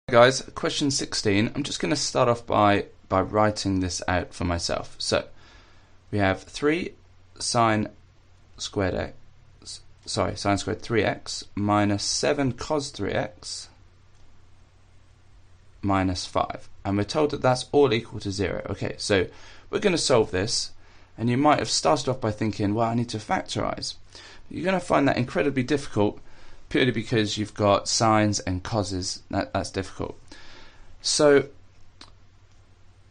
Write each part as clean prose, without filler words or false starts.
Guys, question 16. I'm just going to start off by writing this out for myself. So we have 3 sine squared 3x minus 7 cos 3x minus 5, and we're told that that's all equal to 0. Okay, so we're going to solve this, and you might have started off by thinking, well, I need to factorize. You're going to find that incredibly difficult, purely because you've got sines and coses. That's difficult. So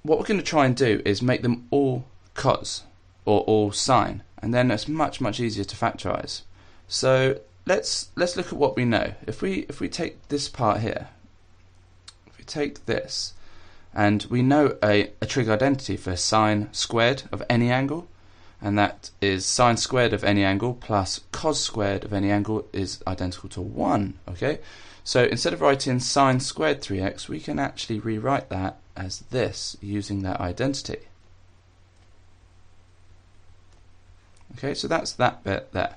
what we're going to try and do is make them all cos or all sine, and then it's much easier to factorize. So let's look at what we know. If we take this part here, if we take this, and we know a trig identity for sine squared of any angle, and that is sine squared of any angle plus cos squared of any angle is identical to 1. Okay, so instead of writing sine squared 3x, we can actually rewrite that as this using that identity. Okay, so that's that bit there.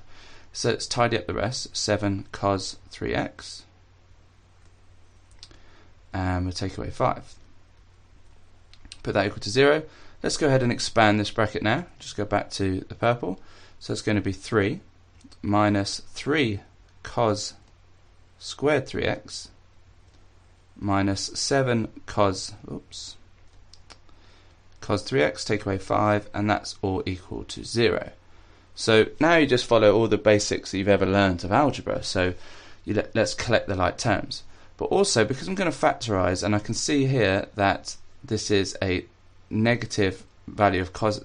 So let's tidy up the rest. 7 cos 3x, and we'll take away 5. Put that equal to 0. Let's go ahead and expand this bracket now. Just go back to the purple. So it's going to be 3 minus 3 cos squared 3x minus 7 cos 3x, take away 5, and that's all equal to 0. So now you just follow all the basics that you've ever learned of algebra. So let's collect the like terms. But also, because I'm going to factorize, and I can see here that this is a negative value of cos,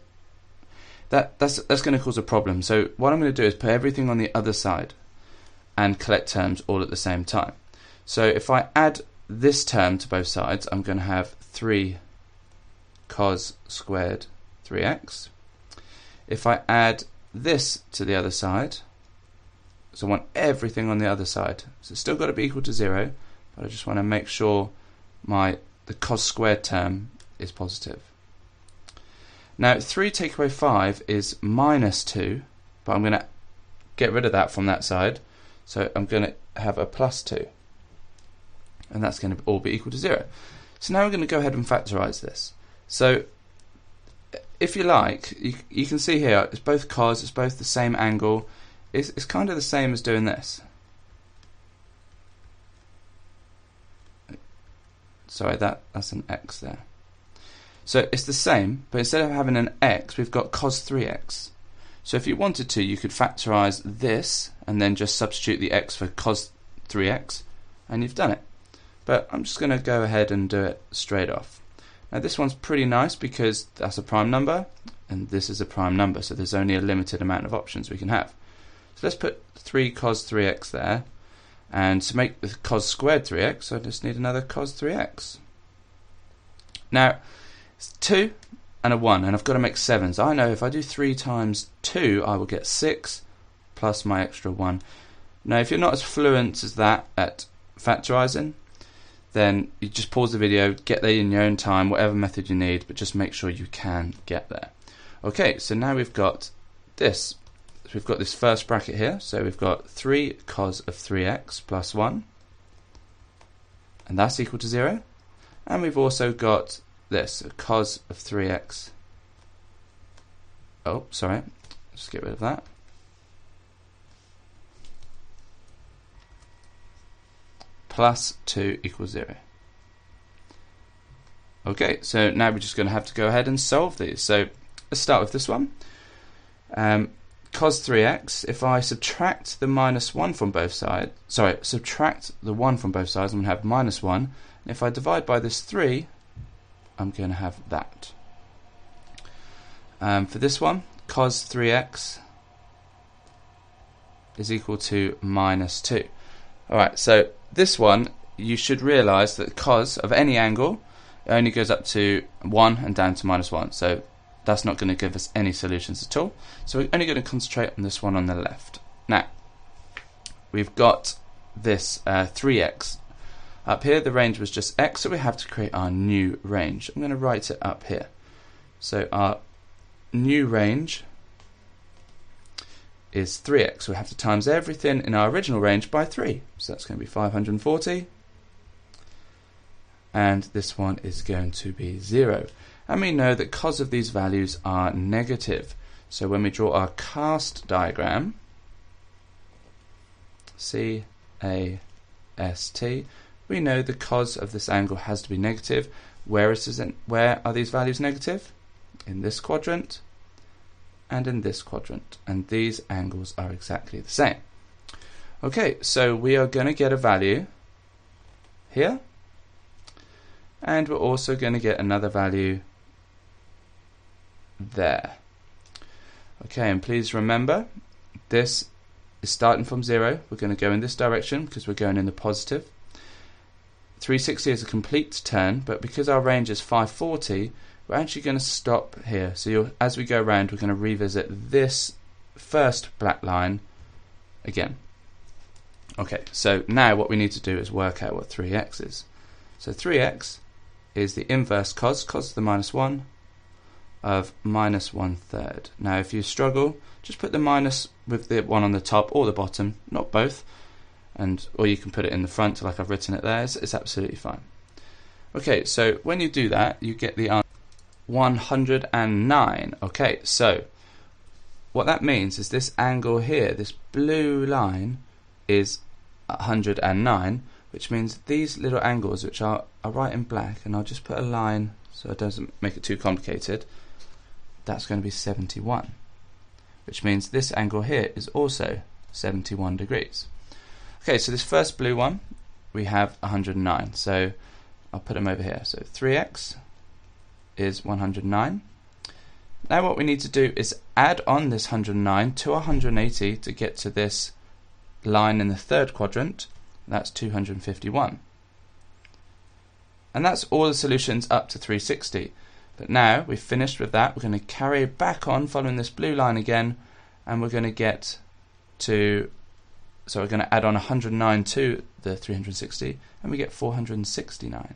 that's going to cause a problem. So what I'm going to do is put everything on the other side and collect terms all at the same time. So if I add this term to both sides, I'm going to have 3 cos squared 3x. If I add this to the other side, so I want everything on the other side, so it's still got to be equal to 0, but I just want to make sure the cos squared term is positive. Now 3 take away 5 is minus 2, but I'm going to get rid of that from that side, so I'm going to have a plus 2, and that's going to all be equal to 0. So now we're going to go ahead and factorize this. So if you like, you can see here it's both cos, it's both the same angle. It's kind of the same as doing this. Sorry, that's an x there. So it's the same, but instead of having an x, we've got cos 3x. So if you wanted to, you could factorize this and then just substitute the x for cos 3x, and you've done it. But I'm just going to go ahead and do it straight off. Now this one's pretty nice because that's a prime number, and this is a prime number, so there's only a limited amount of options we can have. So let's put 3 cos 3x there, and to make the cos squared 3x, I just need another cos 3x. Now, it's 2 and a 1, and I've got to make 7. So I know if I do 3 times 2, I will get 6 plus my extra 1. Now, if you're not as fluent as that at factorizing, then you just pause the video, get there in your own time, whatever method you need, but just make sure you can get there. Okay, so now we've got this. So we've got this first bracket here, so we've got 3 cos of 3x plus 1, and that's equal to 0. And we've also got this, a cos of 3x. Oh, sorry, just get rid of that. Plus 2 equals 0. Okay, so now we're just going to have to go ahead and solve these. So let's start with this one. Cos 3x, if I subtract the minus 1 from both sides, subtract the 1 from both sides, I'm going to have minus 1. And if I divide by this 3, I'm going to have that. For this one, cos 3x is equal to minus 2. Alright, so this one, you should realise that cos of any angle only goes up to 1 and down to minus 1. So that's not going to give us any solutions at all. So we're only going to concentrate on this one on the left. Now, we've got this 3x. Up here, the range was just x, so we have to create our new range. I'm going to write it up here. So our new range is 3x. So we have to times everything in our original range by 3. So that's going to be 540 and this one is going to be 0. And we know that cos of these values are negative. So when we draw our cast diagram, C-A-S-T, we know the cos of this angle has to be negative. Where are these values negative? In this quadrant and in this quadrant. And these angles are exactly the same. Okay, so we are going to get a value here. And we're also going to get another value there. Okay, and please remember, this is starting from 0. We're going to go in this direction because we're going in the positive. 360 is a complete turn, but because our range is 540, we're actually going to stop here. So as we go around, we're going to revisit this first black line again. Okay, so now what we need to do is work out what 3x is. So 3x is the inverse cos to the minus 1 of minus 1/3. Now if you struggle, just put the minus with the one on the top or the bottom, not both, or you can put it in the front like I've written it there. It's absolutely fine. Okay, so when you do that, you get the answer 109. Okay, so what that means is this angle here, this blue line, is 109, which means these little angles, which are right in black, and I'll just put a line so it doesn't make it too complicated, that's going to be 71, which means this angle here is also 71 degrees. Okay, so this first blue one, we have 109, so I'll put them over here. So 3x is 109. Now what we need to do is add on this 109 to 180 to get to this line in the third quadrant. That's 251. And that's all the solutions up to 360. But now we've finished with that, we're going to carry back on following this blue line again, and we're going to get to, so we're going to add on 109 to the 360, and we get 469.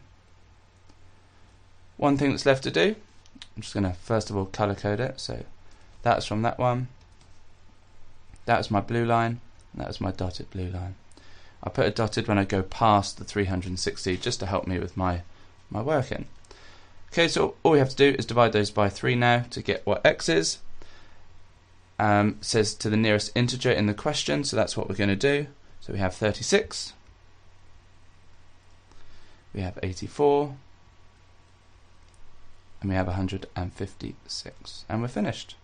One thing that's left to do, I'm just going to first of all color code it. So that's from that one, that was my blue line, and that was my dotted blue line. I'll put a dotted when I go past the 360 just to help me with my working. Okay, so all we have to do is divide those by 3 now to get what x is. Says to the nearest integer in the question, so that's what we're going to do. So we have 36, we have 84, and we have 156, and we're finished.